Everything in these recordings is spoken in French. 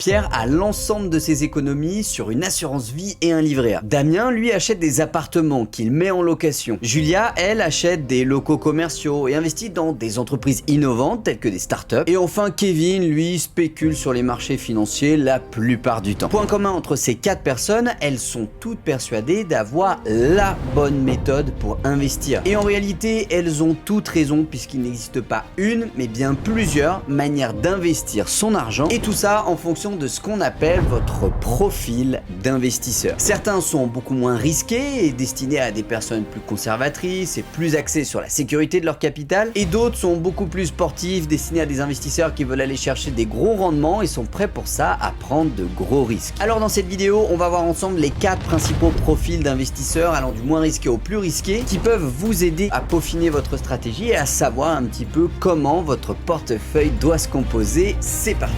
Pierre a l'ensemble de ses économies sur une assurance vie et un livret A. Damien, lui, achète des appartements qu'il met en location. Julia, elle, achète des locaux commerciaux et investit dans des entreprises innovantes telles que des startups. Et enfin, Kevin, lui, spécule sur les marchés financiers la plupart du temps. Point commun entre ces 4 personnes, elles sont toutes persuadées d'avoir la bonne méthode pour investir. Et en réalité, elles ont toutes raison puisqu'il n'existe pas une, mais bien plusieurs manières d'investir son argent. Et tout ça en fonction de ce qu'on appelle votre profil d'investisseur. Certains sont beaucoup moins risqués et destinés à des personnes plus conservatrices et plus axées sur la sécurité de leur capital. Et d'autres sont beaucoup plus sportifs, destinés à des investisseurs qui veulent aller chercher des gros rendements et sont prêts pour ça à prendre de gros risques. Alors dans cette vidéo, on va voir ensemble les 4 principaux profils d'investisseurs allant du moins risqué au plus risqué qui peuvent vous aider à peaufiner votre stratégie et à savoir un petit peu comment votre portefeuille doit se composer. C'est parti!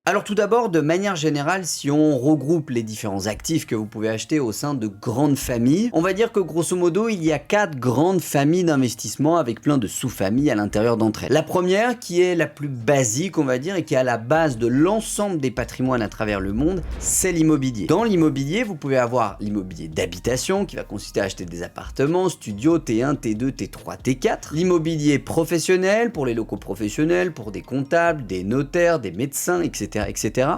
Alors tout d'abord, de manière générale, si on regroupe les différents actifs que vous pouvez acheter au sein de grandes familles, on va dire que grosso modo, il y a 4 grandes familles d'investissement avec plein de sous-familles à l'intérieur d'entre elles. La première, qui est la plus basique, on va dire, et qui est à la base de l'ensemble des patrimoines à travers le monde, c'est l'immobilier. Dans l'immobilier, vous pouvez avoir l'immobilier d'habitation, qui va consister à acheter des appartements, studios, T1, T2, T3, T4. L'immobilier professionnel, pour les locaux professionnels, pour des comptables, des notaires, des médecins, etc.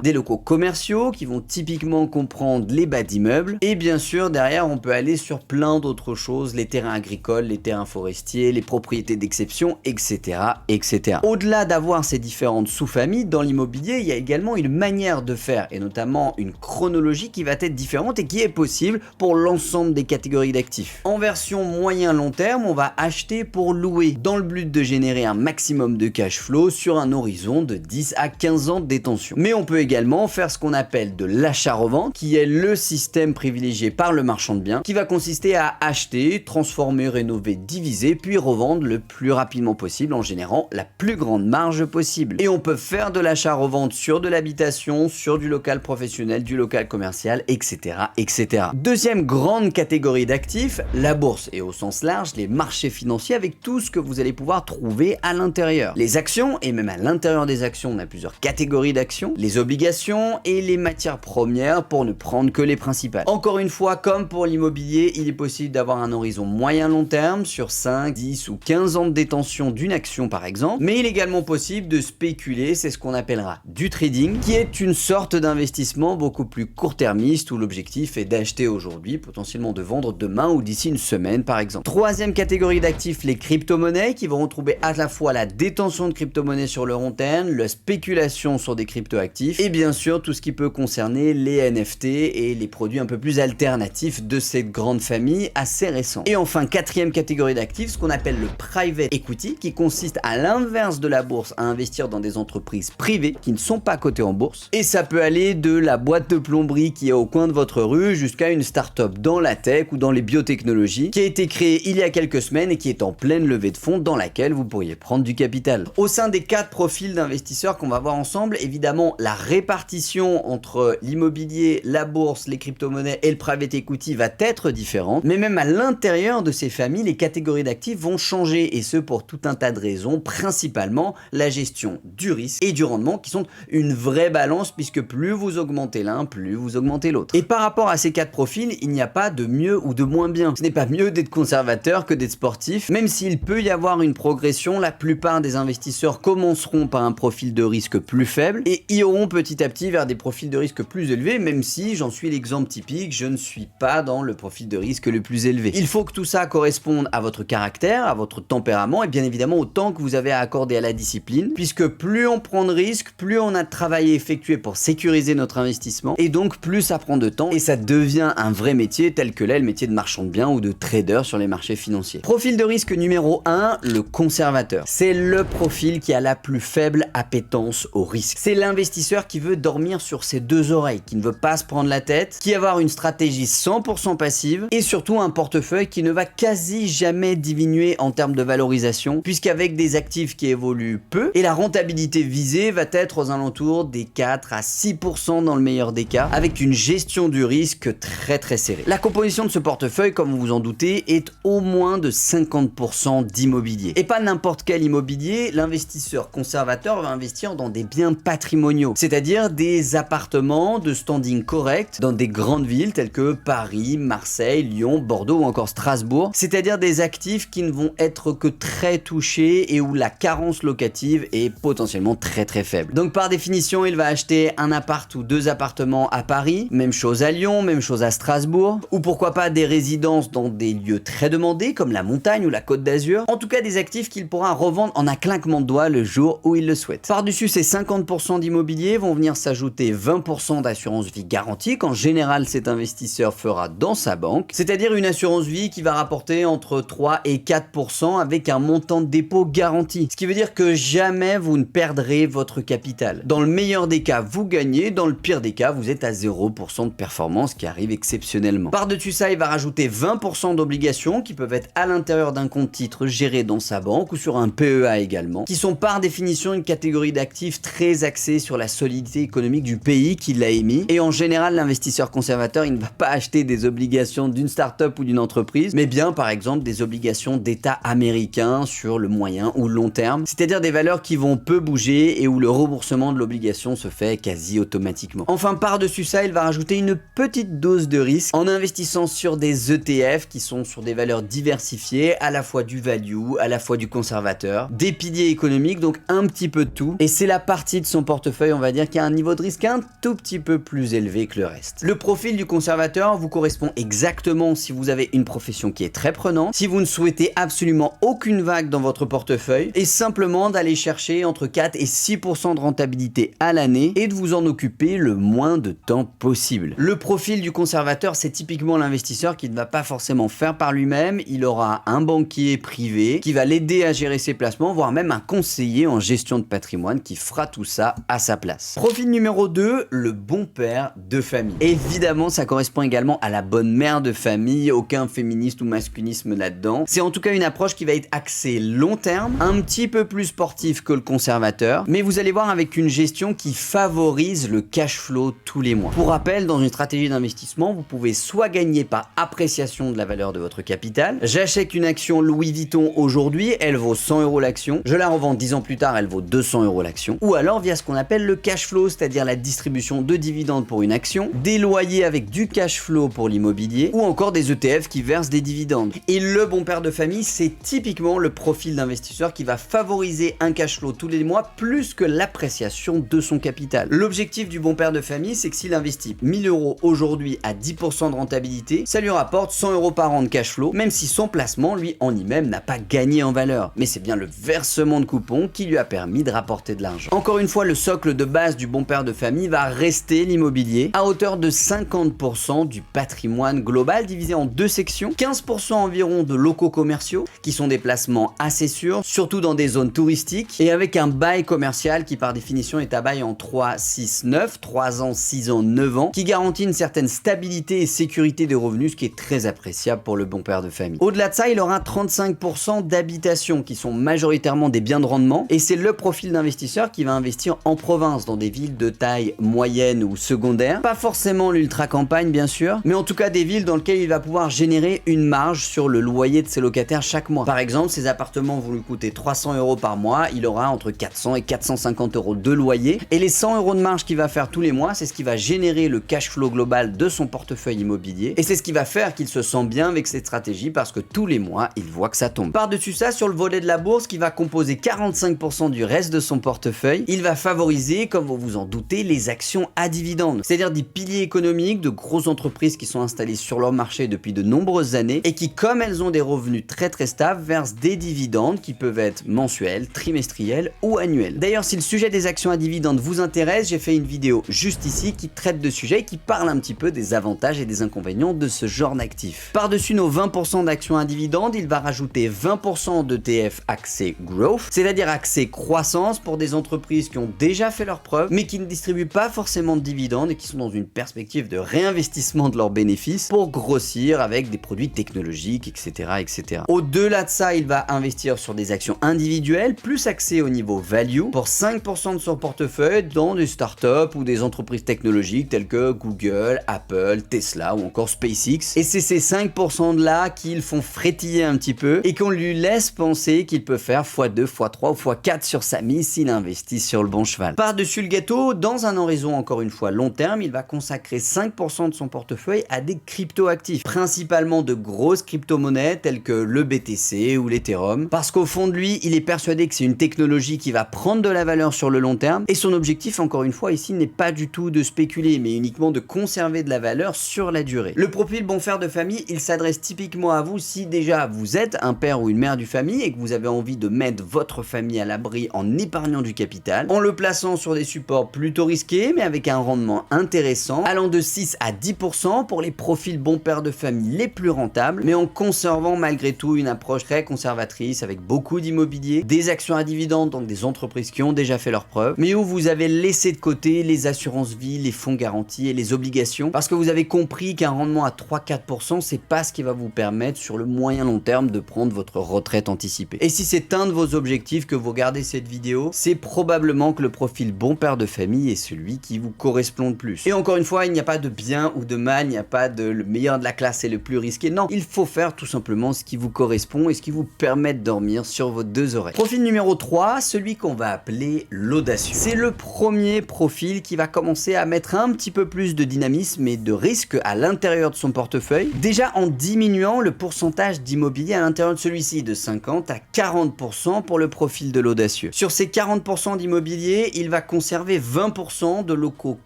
Des locaux commerciaux qui vont typiquement comprendre les bas d'immeubles. Et bien sûr, derrière, on peut aller sur plein d'autres choses, les terrains agricoles, les terrains forestiers, les propriétés d'exception, etc., etc. Au-delà d'avoir ces différentes sous-familles, dans l'immobilier, il y a également une manière de faire, et notamment une chronologie qui va être différente et qui est possible pour l'ensemble des catégories d'actifs. En version moyen-long terme, on va acheter pour louer, dans le but de générer un maximum de cash flow sur un horizon de 10 à 15 ans de détention. Mais on peut également faire ce qu'on appelle de l'achat-revente, qui est le système privilégié par le marchand de biens, qui va consister à acheter, transformer, rénover, diviser, puis revendre le plus rapidement possible en générant la plus grande marge possible. Et on peut faire de l'achat-revente sur de l'habitation, sur du local professionnel, du local commercial, etc., etc. Deuxième grande catégorie d'actifs, la bourse, et au sens large, les marchés financiers avec tout ce que vous allez pouvoir trouver à l'intérieur. Les actions, et même à l'intérieur des actions, on a plusieurs catégories d'actions, les obligations et les matières premières pour ne prendre que les principales. Encore une fois, comme pour l'immobilier, il est possible d'avoir un horizon moyen-long terme sur 5, 10 ou 15 ans de détention d'une action par exemple, mais il est également possible de spéculer, c'est ce qu'on appellera du trading, qui est une sorte d'investissement beaucoup plus court-termiste où l'objectif est d'acheter aujourd'hui, potentiellement de vendre demain ou d'ici une semaine par exemple. Troisième catégorie d'actifs, les crypto-monnaies qui vont retrouver à la fois la détention de crypto-monnaies sur le long terme, la spéculation sur des crypto-actifs et bien sûr tout ce qui peut concerner les NFT et les produits un peu plus alternatifs de cette grande famille assez récente. Et enfin, quatrième catégorie d'actifs, ce qu'on appelle le private equity, qui consiste à l'inverse de la bourse à investir dans des entreprises privées qui ne sont pas cotées en bourse. Et ça peut aller de la boîte de plomberie qui est au coin de votre rue jusqu'à une start-up dans la tech ou dans les biotechnologies qui a été créée il y a quelques semaines et qui est en pleine levée de fonds dans laquelle vous pourriez prendre du capital. Au sein des 4 profils d'investisseurs qu'on va voir ensemble, évidemment la répartition entre l'immobilier, la bourse, les crypto-monnaies et le private equity va être différente, mais même à l'intérieur de ces familles, les catégories d'actifs vont changer et ce pour tout un tas de raisons, principalement la gestion du risque et du rendement qui sont une vraie balance puisque plus vous augmentez l'un, plus vous augmentez l'autre. Et par rapport à ces 4 profils, il n'y a pas de mieux ou de moins bien. Ce n'est pas mieux d'être conservateur que d'être sportif, même s'il peut y avoir une progression, la plupart des investisseurs commenceront par un profil de risque plus faible et iront petit à petit vers des profils de risque plus élevés, même si j'en suis l'exemple typique, je ne suis pas dans le profil de risque le plus élevé. Il faut que tout ça corresponde à votre caractère, à votre tempérament et bien évidemment au temps que vous avez à accorder à la discipline, puisque plus on prend de risques, plus on a de travail effectué pour sécuriser notre investissement et donc plus ça prend de temps et ça devient un vrai métier tel que l'est le métier de marchand de biens ou de trader sur les marchés financiers. Profil de risque numéro 1, le conservateur. C'est le profil qui a la plus faible appétence au risque. C'est l'investisseur qui veut dormir sur ses deux oreilles, qui ne veut pas se prendre la tête, qui va avoir une stratégie 100% passive et surtout un portefeuille qui ne va quasi jamais diminuer en termes de valorisation, puisqu'avec des actifs qui évoluent peu, et la rentabilité visée va être aux alentours des 4 à 6% dans le meilleur des cas, avec une gestion du risque très serrée. La composition de ce portefeuille, comme vous vous en doutez, est au moins de 50% d'immobilier. Et pas n'importe quel immobilier, l'investisseur conservateur va investir dans des biens patrimoniaux, c'est-à-dire des appartements de standing correct dans des grandes villes telles que Paris, Marseille, Lyon, Bordeaux ou encore Strasbourg, c'est-à-dire des actifs qui ne vont être que très touchés et où la carence locative est potentiellement très faible. Donc par définition, il va acheter un appart ou deux appartements à Paris, même chose à Lyon, même chose à Strasbourg, ou pourquoi pas des résidences dans des lieux très demandés comme la montagne ou la Côte d'Azur, en tout cas des actifs qu'il pourra revendre en un claquement de doigts le jour où il le souhaite. Par-dessus ces 50% d'immobilier vont venir s'ajouter 20% d'assurance vie garantie qu'en général cet investisseur fera dans sa banque, c'est-à-dire une assurance vie qui va rapporter entre 3 et 4% avec un montant de dépôt garanti, ce qui veut dire que jamais vous ne perdrez votre capital. Dans le meilleur des cas, vous gagnez, dans le pire des cas, vous êtes à 0% de performance qui arrive exceptionnellement. Par-dessus ça, il va rajouter 20% d'obligations qui peuvent être à l'intérieur d'un compte titre géré dans sa banque ou sur un PEA également, qui sont par définition une catégorie d'actifs très axée sur la solidité économique du pays qui l'a émis. Et en général, l'investisseur conservateur, il ne va pas acheter des obligations d'une start-up ou d'une entreprise, mais bien par exemple des obligations d'État américains sur le moyen ou long terme, c'est-à-dire des valeurs qui vont peu bouger et où le remboursement de l'obligation se fait quasi automatiquement. Enfin, par-dessus ça, il va rajouter une petite dose de risque en investissant sur des ETF qui sont sur des valeurs diversifiées, à la fois du value, à la fois du conservateur, des piliers économiques, donc un petit peu de tout. Et c'est la partie de son portefeuille, on va dire, qui a un niveau de risque un tout petit peu plus élevé que le reste. Le profil du conservateur vous correspond exactement si vous avez une profession qui est très prenante, si vous ne souhaitez absolument aucune vague dans votre portefeuille, et simplement d'aller chercher entre 4 et 6% de rentabilité à l'année et de vous en occuper le moins de temps possible. Le profil du conservateur, c'est typiquement l'investisseur qui ne va pas forcément faire par lui-même, il aura un banquier privé qui va l'aider à gérer ses placements, voire même un conseiller en gestion de patrimoine qui fera tout ça à sa place. Profil numéro 2, le bon père de famille. Évidemment, ça correspond également à la bonne mère de famille, aucun féministe ou masculinisme là-dedans. C'est en tout cas une approche qui va être axée long terme, un petit peu plus sportive que le conservateur, mais vous allez voir avec une gestion qui favorise le cash flow tous les mois. Pour rappel, dans une stratégie d'investissement, vous pouvez soit gagner par appréciation de la valeur de votre capital. J'achète une action Louis Vuitton aujourd'hui, elle vaut 100 € l'action, je la revends 10 ans plus tard, elle vaut 200 € l'action. Ou alors via ce qu'on appelle le cash flow, c'est-à-dire la distribution de dividendes pour une action, des loyers avec du cash flow pour l'immobilier, ou encore des ETF qui versent des dividendes. Et le bon père de famille, c'est typiquement le profil d'investisseur qui va favoriser un cash flow tous les mois plus que l'appréciation de son capital. L'objectif du bon père de famille, c'est que s'il investit 1000 € aujourd'hui à 10% de rentabilité, ça lui rapporte 100 € par an de cash flow, même si son placement, lui, en lui-même, n'a pas gagné en valeur. Mais c'est bien le versement de coupons qui lui a permis de rapporter de l'argent. Encore une fois, le socle de base du bon père de famille va rester l'immobilier, à hauteur de 50% du patrimoine global, divisé en deux sections. 15% environ de locaux commerciaux, qui sont des placements assez sûrs, surtout dans des zones touristiques, et avec un bail commercial qui par définition est à bail en 3, 6, 9, 3 ans, 6 ans, 9 ans, qui garantit une certaine stabilité et sécurité des revenus, ce qui est très appréciable pour le bon père de famille. Au-delà de ça, il aura 35% d'habitations, qui sont majoritairement des biens de rendement, et c'est le profil d'investisseur qui va investir en province, dans des villes de taille moyenne ou secondaire, pas forcément l'ultra campagne bien sûr, mais en tout cas des villes dans lesquelles il va pouvoir générer une marge sur le loyer de ses locataires chaque mois. Par exemple, ces appartements vont lui coûter 300 € par mois, il aura entre 400 et 450 € de loyer, et les 100 € de marge qu'il va faire tous les mois, c'est ce qui va générer le cash flow global de son portefeuille immobilier, et c'est ce qui va faire qu'il se sent bien avec cette stratégie parce que tous les mois, il voit que ça tombe. Par-dessus ça, sur le volet de la bourse qui va composer 45% du reste de son portefeuille, il va favoriser, comme vous vous en doutez, les actions à dividendes, c'est-à-dire des piliers économiques de grosses entreprises qui sont installées sur leur marché depuis de nombreuses années et qui, comme elles ont des revenus très stables, versent des dividendes qui peuvent être mensuels, trimestriels ou annuels. D'ailleurs, si le sujet des actions à dividendes vous intéresse, j'ai fait une vidéo juste ici qui traite de sujet et qui parle un petit peu des avantages et des inconvénients de ce genre d'actifs. Par-dessus nos 20% d'actions à dividendes, il va rajouter 20% d'ETF axés growth, c'est-à-dire axés croissance pour des entreprises qui ont déjà déjà fait leurs preuves, mais qui ne distribuent pas forcément de dividendes et qui sont dans une perspective de réinvestissement de leurs bénéfices pour grossir avec des produits technologiques, etc. etc. Au-delà de ça, il va investir sur des actions individuelles, plus axées au niveau value, pour 5% de son portefeuille dans des startups ou des entreprises technologiques telles que Google, Apple, Tesla ou encore SpaceX. Et c'est ces 5% de là qui le font frétiller un petit peu et qu'on lui laisse penser qu'il peut faire x2, x3 ou x4 sur sa mise s'il investit sur le bon cheval. Par-dessus le gâteau, dans un horizon encore une fois long terme, il va consacrer 5% de son portefeuille à des crypto-actifs, principalement de grosses crypto-monnaies telles que le BTC ou l'Ethereum, parce qu'au fond de lui, il est persuadé que c'est une technologie qui va prendre de la valeur sur le long terme, et son objectif encore une fois ici n'est pas du tout de spéculer, mais uniquement de conserver de la valeur sur la durée. Le profil bon père de famille, il s'adresse typiquement à vous si déjà vous êtes un père ou une mère du famille et que vous avez envie de mettre votre famille à l'abri en épargnant du capital, en le plaçant sur des supports plutôt risqués mais avec un rendement intéressant, allant de 6 à 10% pour les profils bon père de famille les plus rentables, mais en conservant malgré tout une approche très conservatrice avec beaucoup d'immobilier, des actions à dividendes, donc des entreprises qui ont déjà fait leurs preuves, mais où vous avez laissé de côté les assurances vie, les fonds garantis et les obligations, parce que vous avez compris qu'un rendement à 3-4%, c'est pas ce qui va vous permettre sur le moyen long terme de prendre votre retraite anticipée. Et si c'est un de vos objectifs que vous regardez cette vidéo, c'est probablement que le profil bon père de famille est celui qui vous correspond le plus. Et encore une fois, il n'y a pas de bien ou de mal, il n'y a pas de le meilleur de la classe et le plus risqué, non, il faut faire tout simplement ce qui vous correspond et ce qui vous permet de dormir sur vos deux oreilles. Profil numéro 3, celui qu'on va appeler l'audacieux. C'est le premier profil qui va commencer à mettre un petit peu plus de dynamisme et de risque à l'intérieur de son portefeuille, déjà en diminuant le pourcentage d'immobilier à l'intérieur de celui-ci de 50 à 40% pour le profil de l'audacieux. Sur ces 40% d'immobilier, il va conserver 20% de locaux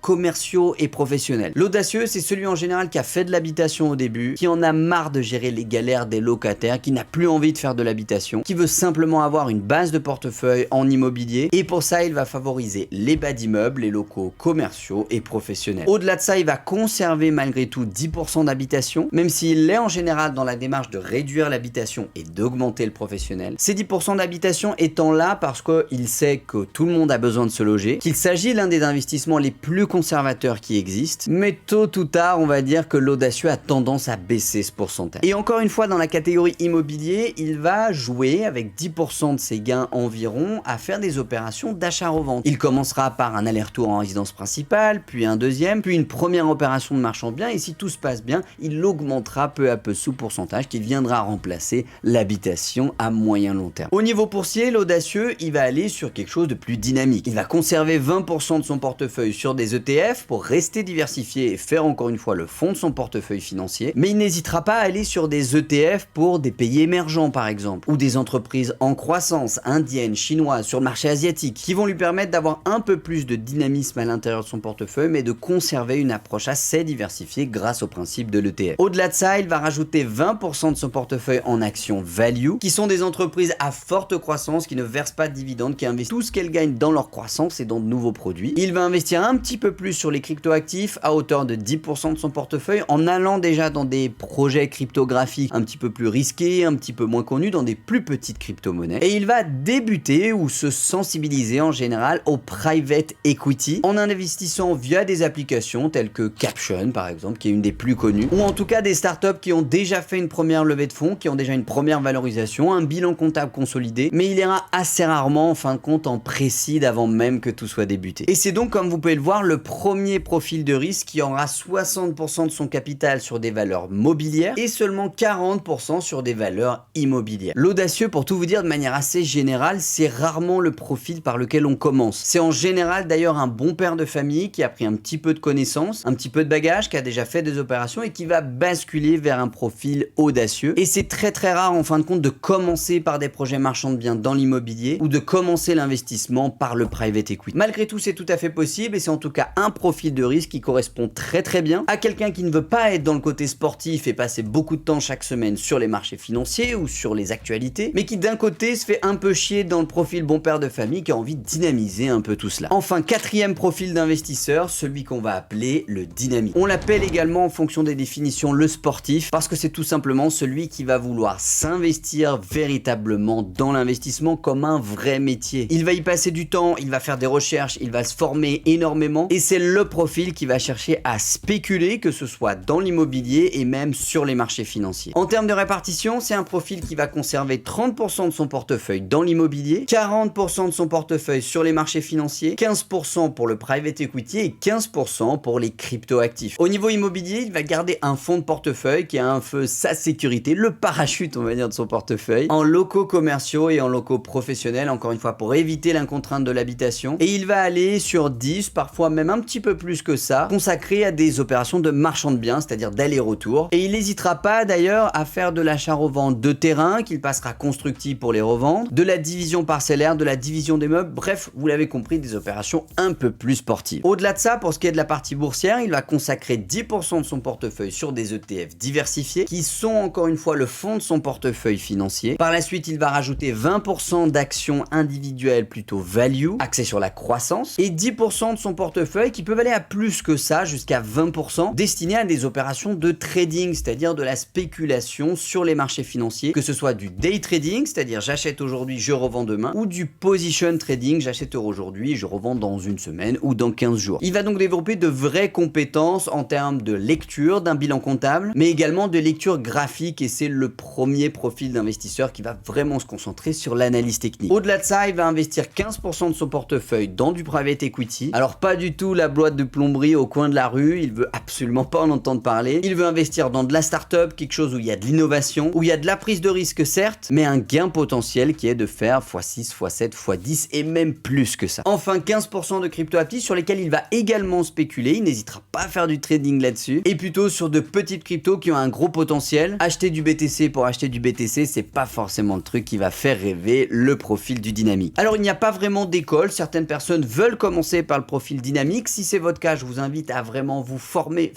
commerciaux et professionnels. L'audacieux, c'est celui en général qui a fait de l'habitation au début, qui en a marre de gérer les galères des locataires, qui n'a plus envie de faire de l'habitation, qui veut simplement avoir une base de portefeuille en immobilier, et pour ça, il va favoriser les bas d'immeubles, les locaux commerciaux et professionnels. Au-delà de ça, il va conserver malgré tout 10% d'habitation, même s'il est en général dans la démarche de réduire l'habitation et d'augmenter le professionnel. Ces 10% d'habitation étant là parce qu'il sait que tout le monde a besoin de se loger, qu'il s'agit l'un des investissements les plus conservateurs qui existent, mais tôt ou tard, on va dire que l'audacieux a tendance à baisser ce pourcentage. Et encore une fois, dans la catégorie immobilier, il va jouer avec 10% de ses gains environ à faire des opérations d'achat-revente. Il commencera par un aller-retour en résidence principale, puis un deuxième, puis une première opération de marchand de biens, et si tout se passe bien, il augmentera peu à peu ce pourcentage qui viendra remplacer l'habitation à moyen long terme. Au niveau boursier, l'audacieux, il va aller sur quelque chose de plus dynamique. Il va conserver 20% de son portefeuille sur des ETF pour rester diversifié et faire encore une fois le fond de son portefeuille financier, mais il n'hésitera pas à aller sur des ETF pour des pays émergents par exemple, ou des entreprises en croissance, indiennes, chinoises, sur le marché asiatique, qui vont lui permettre d'avoir un peu plus de dynamisme à l'intérieur de son portefeuille, mais de conserver une approche assez diversifiée grâce au principe de l'ETF. Au-delà de ça, il va rajouter 20% de son portefeuille en actions value, qui sont des entreprises à forte croissance, qui ne versent pas de dividendes, qui investissent tout ce qu'elles gagnent dans leur croissance et dans de nouveaux produits. Il va investir un petit peu plus sur les crypto-actifs à hauteur de 10% de son portefeuille, en allant déjà dans des projets cryptographiques un petit peu plus risqués, un petit peu moins connus, dans des plus petites crypto-monnaies. Et il va débuter ou se sensibiliser en général au private equity, en investissant via des applications telles que Caption par exemple, qui est une des plus connues, ou en tout cas des startups qui ont déjà fait une première levée de fonds, qui ont déjà une première valorisation, un bilan comptable consolidé, mais il ira assez rarement en fin de compte en précide avant même que tout soit débuté. Et c'est donc, comme vous pouvez le voir, le premier profil de risque qui aura 60% de son capital sur des valeurs mobilières et seulement 40% sur des valeurs immobilières. L'audacieux, pour tout vous dire de manière assez générale, c'est rarement le profil par lequel on commence. C'est en général d'ailleurs un bon père de famille qui a pris un petit peu de connaissances, un petit peu de bagage, qui a déjà fait des opérations et qui va basculer vers un profil audacieux. Et c'est très rare en fin de compte de commencer par des projets marchands de biens dans l'immobilier ou de commencer l'investissement par le private equity. Malgré tout, c'est tout à fait possible et c'est en tout cas un profil de risque qui correspond très bien à quelqu'un qui ne veut pas être dans le côté sportif et passer beaucoup de temps chaque semaine sur les marchés financiers ou sur les actualités, mais qui d'un côté se fait un peu chier dans le profil bon père de famille qui a envie de dynamiser un peu tout cela. Enfin, quatrième profil d'investisseur, celui qu'on va appeler le dynamique. On l'appelle également en fonction des définitions le sportif parce que c'est tout simplement celui qui va vouloir s'investir véritablement dans l'investissement comme un vrai métier. Il va y passer du temps, il va faire des recherches, il va se former énormément et c'est le profil qui va chercher à spéculer, que ce soit dans l'immobilier et même sur les marchés financiers. En termes de répartition, c'est un profil qui va conserver 30% de son portefeuille dans l'immobilier, 40% de son portefeuille sur les marchés financiers, 15% pour le private equity et 15% pour les crypto-actifs. Au niveau immobilier, il va garder un fonds de portefeuille qui a un peu sa sécurité, le parachute on va dire de son portefeuille, en locaux commerciaux et en locaux professionnels, encore une fois pour éviter l'incontrainte de l'habitation. Et il va aller sur 10, parfois même un petit peu plus que ça, consacré à des opérations de marchand de biens, c'est-à-dire d'aller-retour. Et il n'hésitera pas d'ailleurs à faire de l'achat-revente de terrain, qu'il passera constructif pour les revendre, de la division parcellaire, de la division des meubles, bref, vous l'avez compris, des opérations un peu plus sportives. Au-delà de ça, pour ce qui est de la partie boursière, il va consacrer 10% de son portefeuille sur des ETF diversifiés, qui sont encore une fois le fond de son portefeuille financier. Par la suite, il va rajouter 20% d'actions individuelles plutôt value, axées sur la croissance, et 10% de son portefeuille qui peuvent aller à plus que ça, jusqu'à 20%, destinés à des opérations de trading, c'est-à-dire de la spéculation sur les marchés financiers, que ce soit du day trading, c'est-à-dire j'achète aujourd'hui, je revends demain, ou du position trading, j'achète aujourd'hui, je revends dans une semaine ou dans 15 jours. Il va donc développer de vraies compétences en termes de lecture d'un bilan comptable, mais également de lecture graphique, et c'est le premier profil d'investisseur qui va vraiment se concentrer sur l'analyse technique. Au-delà de ça, il va investir 15% de son portefeuille dans du private equity. Alors pas du tout la boîte de plomberie au coin de la rue, il veut absolument pas en entendre parler. Il veut investir dans de la start-up, quelque chose où il y a de l'innovation, où il y a de la prise de risque certes, mais un gain potentiel qui est de faire x6, x7, x10 et même plus que ça. Enfin 15% de crypto-actifs sur lesquels il va également spéculer, il n'hésitera pas à faire du trading là-dessus, et plutôt sur de petites cryptos qui ont un gros potentiel. Acheter du BTC pour acheter du BTC, c'est pas forcément le truc qui va faire rêver le profil du dynamique. Alors il n'y a pas vraiment d'école, certaines personnes veulent commencer par le profil dynamique. Si c'est votre cas, je vous invite à vraiment vous former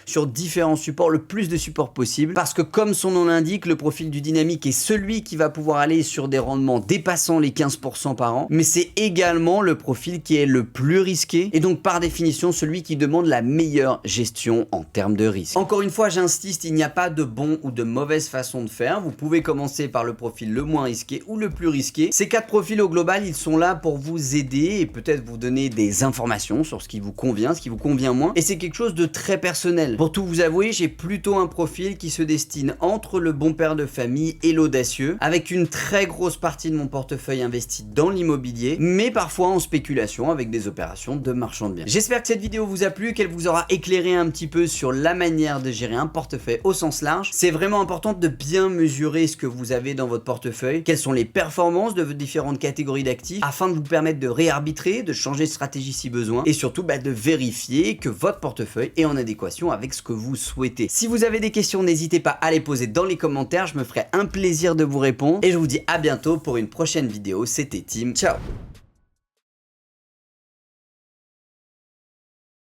sur différents supports, le plus de supports possible, parce que comme son nom l'indique, le profil du dynamique est celui qui va pouvoir aller sur des rendements dépassant les 15% par an, mais c'est également le profil qui est le plus risqué, et donc par définition celui qui demande la meilleure gestion en termes de risque. Encore une fois, j'insiste, il n'y a pas de bon ou de mauvaise façon de faire, vous pouvez commencer par le profil le moins risqué ou le plus risqué. Ces 4 profils au global, ils sont là pour vous aider et peut-être vous donner des informations sur ce qui vous convient, ce qui vous convient moins, et c'est quelque chose de très personnel. Pour tout vous avouer, j'ai plutôt un profil qui se destine entre le bon père de famille et l'audacieux, avec une très grosse partie de mon portefeuille investi dans l'immobilier, mais parfois en spéculation avec des opérations de marchand de biens. J'espère que cette vidéo vous a plu, qu'elle vous aura éclairé un petit peu sur la manière de gérer un portefeuille au sens large. C'est vraiment important de bien mesurer ce que vous avez dans votre portefeuille, quelles sont les performances de vos différentes catégories d'actifs, afin de vous permettre de réarbitrer, de changer de stratégie si besoin, et surtout de vérifier que votre portefeuille est en adéquation avec ce que vous souhaitez. Si vous avez des questions, n'hésitez pas à les poser dans les commentaires, je me ferai un plaisir de vous répondre, et je vous dis à bientôt pour une prochaine vidéo. C'était Tim, ciao.